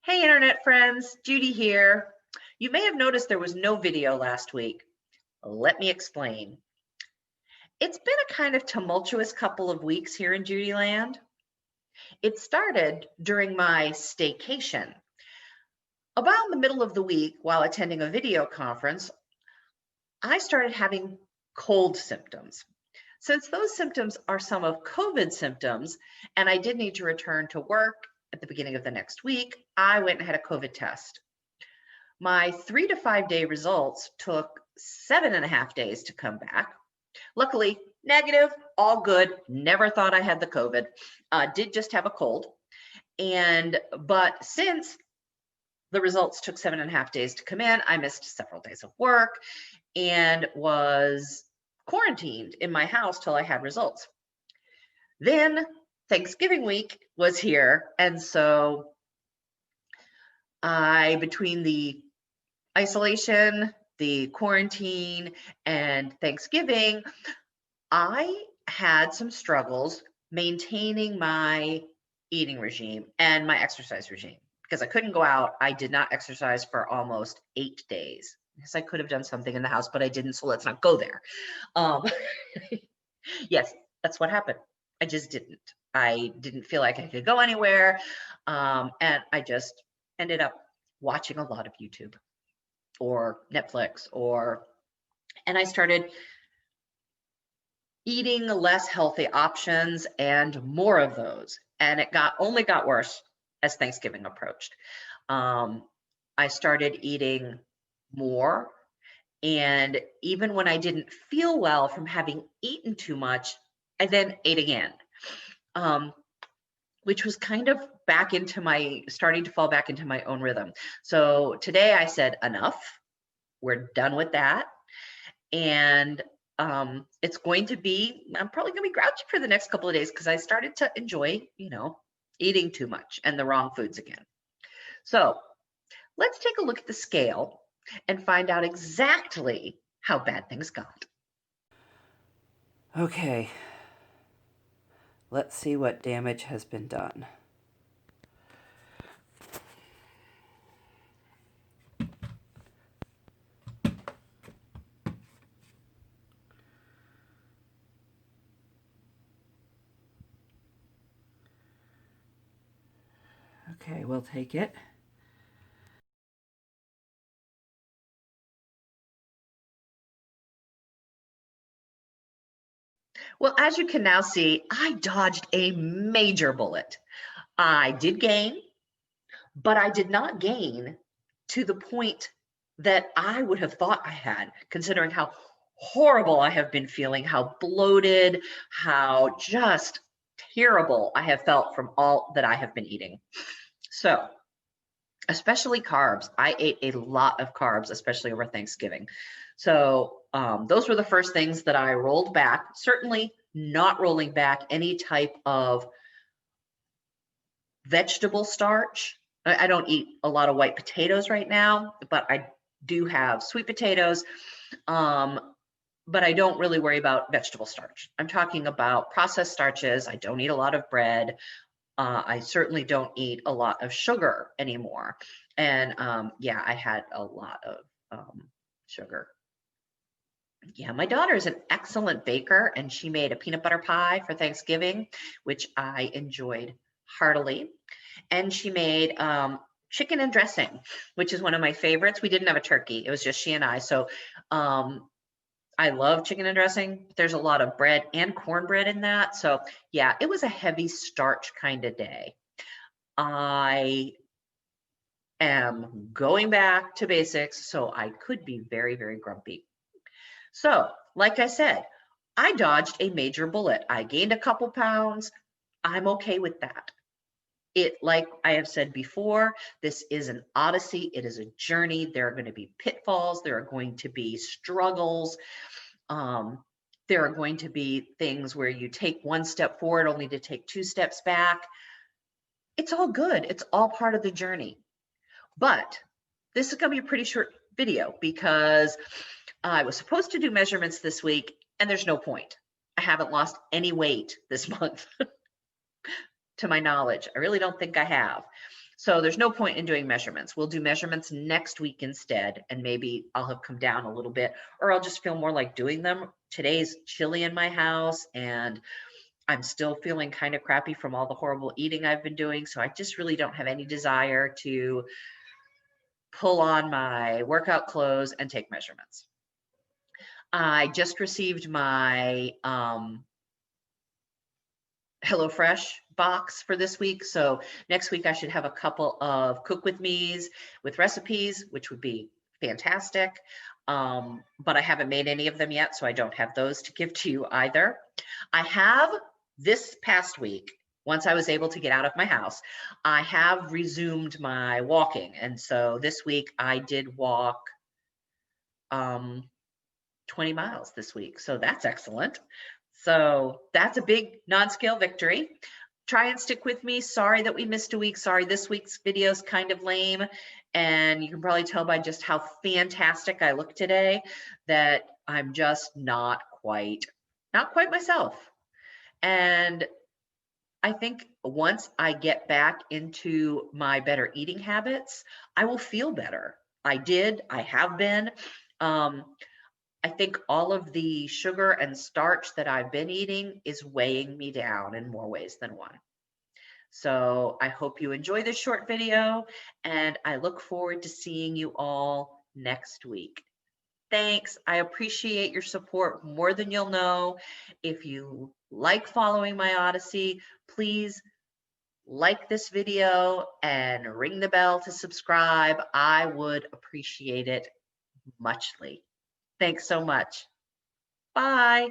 Hey, internet friends, Judy here. You may have noticed there was no video last week. Let me explain. It's been a kind of tumultuous couple of weeks here in Judyland. It started during my staycation. About the middle of the week, while attending a video conference, I started having cold symptoms. Since those symptoms are some of COVID symptoms, and I did need to return to work at the beginning of the next week, I went and had a COVID test. My 3 to 5 day results took 7.5 days to come back. Luckily, negative, all good. Never thought I had the COVID. Did just have a cold. But since the results took 7.5 days to come in, I missed several days of work and was quarantined in my house till I had results. Then Thanksgiving week was here. And so between the isolation, the quarantine, and Thanksgiving, I had some struggles maintaining my eating regime and my exercise regime because I couldn't go out. I did not exercise for almost 8 days. Yes, I could have done something in the house, but I didn't, so let's not go there. Yes, that's what happened. I just didn't. I didn't feel like I could go anywhere, and I just ended up watching a lot of YouTube or Netflix, and I started eating less healthy options and more of those. And it only got worse as Thanksgiving approached. I started eating more, and even when I didn't feel well from having eaten too much, I then ate again, which was kind of starting to fall back into my own rhythm. So today I said, enough. We're done with that. And I'm probably going to be grouchy for the next couple of days because I started to enjoy, eating too much and the wrong foods again. So let's take a look at the scale and find out exactly how bad things got. Okay, let's see what damage has been done. Okay, we'll take it. Well, as you can now see, I dodged a major bullet. I did gain, but I did not gain to the point that I would have thought I had, considering how horrible I have been feeling, how bloated, how just terrible I have felt from all that I have been eating. So, especially carbs. I ate a lot of carbs, especially over Thanksgiving. So, those were the first things that I rolled back. Certainly not rolling back any type of vegetable starch. I don't eat a lot of white potatoes right now, but I do have sweet potatoes. But I don't really worry about vegetable starch. I'm talking about processed starches. I don't eat a lot of bread. I certainly don't eat a lot of sugar anymore. And yeah, I had a lot of sugar. Yeah, my daughter is an excellent baker, and she made a peanut butter pie for Thanksgiving, which I enjoyed heartily. And she made chicken and dressing, which is one of my favorites. We didn't have a turkey. It was just she and I. So I love chicken and dressing. But there's a lot of bread and cornbread in that. So yeah, it was a heavy starch kind of day. I am going back to basics, so I could be very, very grumpy. So, like I said, I dodged a major bullet. I gained a couple pounds. I'm okay with that. Like I have said before, this is an odyssey. It is a journey. There are going to be pitfalls. There are going to be struggles. There are going to be things where you take one step forward only to take 2 steps back. It's all good. It's all part of the journey. But this is going to be a pretty short video because I was supposed to do measurements this week, and there's no point. I haven't lost any weight this month. To my knowledge, I really don't think I have. So there's no point in doing measurements. We'll do measurements next week instead, and maybe I'll have come down a little bit, or I'll just feel more like doing them. Today's chilly in my house, and I'm still feeling kind of crappy from all the horrible eating I've been doing. So I just really don't have any desire to pull on my workout clothes and take measurements. I just received my HelloFresh box for this week. So next week I should have a couple of cook with me's with recipes, which would be fantastic. But I haven't made any of them yet, so I don't have those to give to you either. I have this past week, once I was able to get out of my house, I have resumed my walking. And so this week I did walk 20 miles this week. So that's excellent. So that's a big non-scale victory. Try and stick with me. Sorry that we missed a week. Sorry, this week's video is kind of lame. And you can probably tell by just how fantastic I look today that I'm just not quite myself. And I think once I get back into my better eating habits, I will feel better. I have been. I think all of the sugar and starch that I've been eating is weighing me down in more ways than one. So I hope you enjoy this short video, and I look forward to seeing you all next week. Thanks. I appreciate your support more than you'll know. If you like following my Odyssey, please like this video and ring the bell to subscribe. I would appreciate it muchly. Thanks so much. Bye.